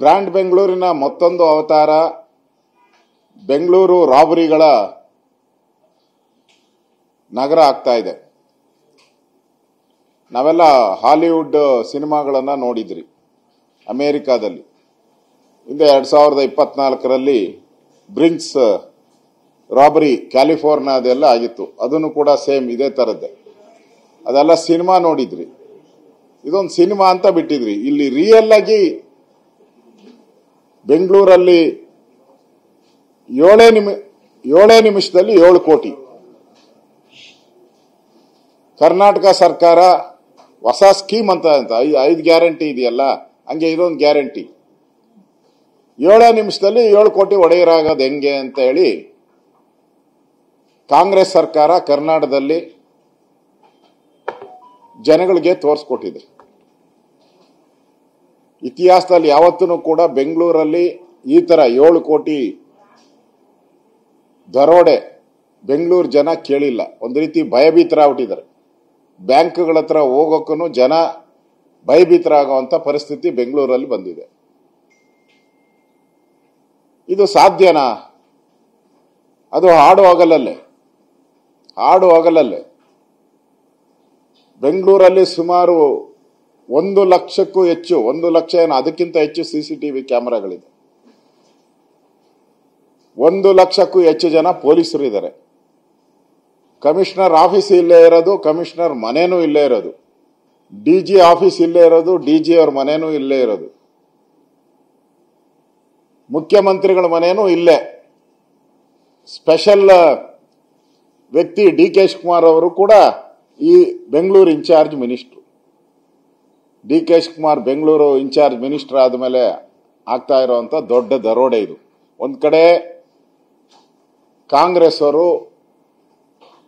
Brand ಬೆಂಗಳೂರಿನ ಮತ್ತೊಂದು ಅವತಾರ ಬೆಂಗಳೂರು ರಾಬರಿಗಳ ನಗರ ಆಗ್ತಾ ಇದೆ. ನಾವೆಲ್ಲ ಹಾಲಿವುಡ್ ಸಿನಿಮಾಗಳನ್ನ ನೋಡಿದ್ರಿ. ಅಮೆರಿಕಾದಲ್ಲಿ ಹಿಂದೆ 2024ರಲ್ಲಿ ಬ್ರಿಂಕ್ಸ್ ರಾಬರಿ ಕ್ಯಾಲಿಫೋರ್ನಿಯಾದೆಲ್ಲ ಆಗಿತ್ತು. ಅದನ್ನು ಕೂಡ ಸೇಮ್ ಇದೇ ತರದ್ದೇ. ಅದೆಲ್ಲ ಸಿನಿಮಾ ನೋಡಿದ್ರಿ. ಇದೊಂದು ಸಿನಿಮಾ ಅಂತ ಬಿಟ್ಟಿದ್ರಿ. ಇಲ್ಲಿ ರಿಯಲ್ ಆಗಿ ಬೆಂಗಳೂರಲ್ಲಿ 7 ನಿಮಿಷದಲ್ಲಿ 7 ಕೋಟಿ. ಕರ್ನಾಟಕ ಸರ್ಕಾರ ಹೊಸ ಸ್ಕೀಮ್ ಅಂತ 5 ಗ್ಯಾರಂಟಿ ಇದೆಯಲ್ಲ, ಹಂಗೆ ಇದೊಂದು ಗ್ಯಾರಂಟಿ. 7 ನಿಮಿಷದಲ್ಲಿ 7 ಕೋಟಿ ಒಡೆಯರಾಗೋದು ಹೆಂಗೆ ಅಂತ ಹೇಳಿ ಕಾಂಗ್ರೆಸ್ ಸರ್ಕಾರ ಕರ್ನಾಟಕದಲ್ಲಿ ಜನಗಳಿಗೆ ತೋರಿಸ್ಕೊಟ್ಟಿದೆ. ಇತಿಹಾಸದಲ್ಲಿ ಯಾವತ್ತೂ ಕೂಡ ಬೆಂಗಳೂರಲ್ಲಿ ಈ ತರ 7 ಕೋಟಿ ದರೋಡೆ ಬೆಂಗಳೂರು ಜನ ಕೇಳಿಲ್ಲ. ಒಂದು ರೀತಿ ಭಯಭೀತರಾಗ್ಬಿಟ್ಟಿದ್ದಾರೆ. ಬ್ಯಾಂಕ್ಗಳ ಹತ್ರ ಹೋಗೋಕ್ಕೂ ಜನ ಭಯಭೀತರಾಗುವಂತ ಪರಿಸ್ಥಿತಿ ಬೆಂಗಳೂರಲ್ಲಿ ಬಂದಿದೆ. ಇದು ಸಾಧ್ಯನಾ? ಅದು ಹಾಡು ಹಗಲಲ್ಲೇ ಬೆಂಗಳೂರಲ್ಲಿ ಸುಮಾರು 1 ಲಕ್ಷಕ್ಕೂ ಹೆಚ್ಚು, 1 ಲಕ್ಷ ಏನು ಅದಕ್ಕಿಂತ ಹೆಚ್ಚು ಸಿಸಿಟಿವಿ ಕ್ಯಾಮೆರಾಗಳಿದೆ. 1 ಲಕ್ಷಕ್ಕೂ ಹೆಚ್ಚು ಜನ ಪೊಲೀಸರು ಇದ್ದಾರೆ. ಕಮಿಷನರ್ ಆಫೀಸ್ ಇಲ್ಲೇ ಇರೋದು, ಕಮಿಷನರ್ ಮನೇನೂ ಇಲ್ಲೇ ಇರೋದು, ಡಿಜಿ ಆಫೀಸ್ ಇಲ್ಲೇ ಇರೋದು, ಡಿಜಿ ಅವ್ರ ಮನೇನೂ ಇಲ್ಲೇ ಇರೋದು, ಮುಖ್ಯಮಂತ್ರಿಗಳ ಮನೇನೂ ಇಲ್ಲೇ. ಸ್ಪೆಷಲ್ ವ್ಯಕ್ತಿ ಡಿ.ಕೆ. ಶಿವಕುಮಾರ್ ಅವರು ಕೂಡ ಈ Bengaluru in charge minister. D K. Shivakumar Bengaluru in charge minister ಆದಮೇಲೆ ಆಗ್ತಾ ಇರುವಂತ ದೊಡ್ಡ ದರೋಡೆ ಇದು. ಒಂದ್ ಕಡೆ ಕಾಂಗ್ರೆಸ್ ಅವರು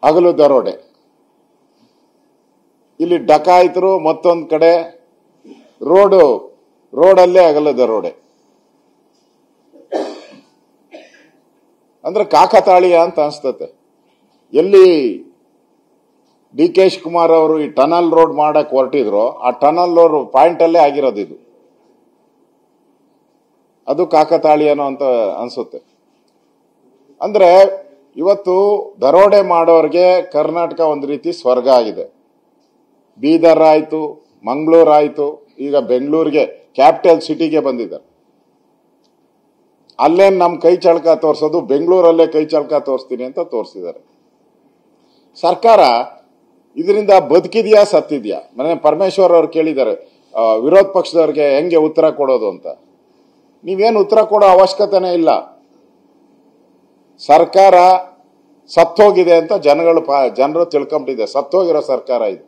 ಹಗಲು ದರೋಡೆ, ಇಲ್ಲಿ ಡಕಾಯಿತರು, ಮತ್ತೊಂದು ಕಡೆ ರೋಡಲ್ಲೇ ಹಗಲು ದರೋಡೆ. ಅಂದ್ರೆ ಕಾಕತಾಳೀಯ ಅಂತ ಅನ್ಸ್ತತೆ. ಎಲ್ಲಿ ಡಿ.ಕೆ. ಶಿವಕುಮಾರ್ ಅವರು ಈ ಟನಲ್ ರೋಡ್ ಮಾಡಕ್ ಹೊರಟಿದ್ರು, ಆ ಟನಲ್ ರೋಡ್ ಪಾಯಿಂಟ್ ಅಲ್ಲೇ ಆಗಿರೋದು ಇದು. ಅದು ಕಾಕತಾಳೀಯನೋ ಅಂತ ಅನ್ಸುತ್ತೆ. ಅಂದ್ರೆ ಇವತ್ತು ದರೋಡೆ ಮಾಡೋರ್ಗೆ ಕರ್ನಾಟಕ ಒಂದು ರೀತಿ ಸ್ವರ್ಗ ಆಗಿದೆ. ಬೀದರ್ ಆಯ್ತು, ಮಂಗಳೂರು ಆಯ್ತು, ಈಗ ಬೆಂಗಳೂರಿಗೆ ಕ್ಯಾಪಿಟಲ್ ಸಿಟಿಗೆ ಬಂದಿದ್ದಾರೆ. ಅಲ್ಲೇನ್ ನಮ್ ಕೈ ಚಳಕ ತೋರ್ಸೋದು, ಬೆಂಗಳೂರಲ್ಲೇ ಕೈ ಚಳಕ ತೋರಿಸ್ತೀನಿ ಅಂತ ತೋರಿಸಿದ್ದಾರೆ. ಸರ್ಕಾರ ಇದರಿಂದ ಬದುಕಿದ್ಯಾ ಸತ್ತಿದ್ಯಾ? ಮನೆ ಪರಮೇಶ್ವರ್ ಅವ್ರು ಕೇಳಿದ್ದಾರೆ ವಿರೋಧ ಪಕ್ಷದವ್ರಿಗೆ ಹೆಂಗೆ ಉತ್ತರ ಕೊಡೋದು ಅಂತ. ನೀವೇನು ಉತ್ತರ ಕೊಡೋ ಅವಶ್ಯಕತೆನೇ ಇಲ್ಲ. ಸರ್ಕಾರ ಸತ್ತೋಗಿದೆ ಅಂತ ಜನರು ತಿಳ್ಕೊಂಬಿಟ್ಟಿದೆ. ಸತ್ತೋಗಿರೋ ಸರ್ಕಾರ ಇದು.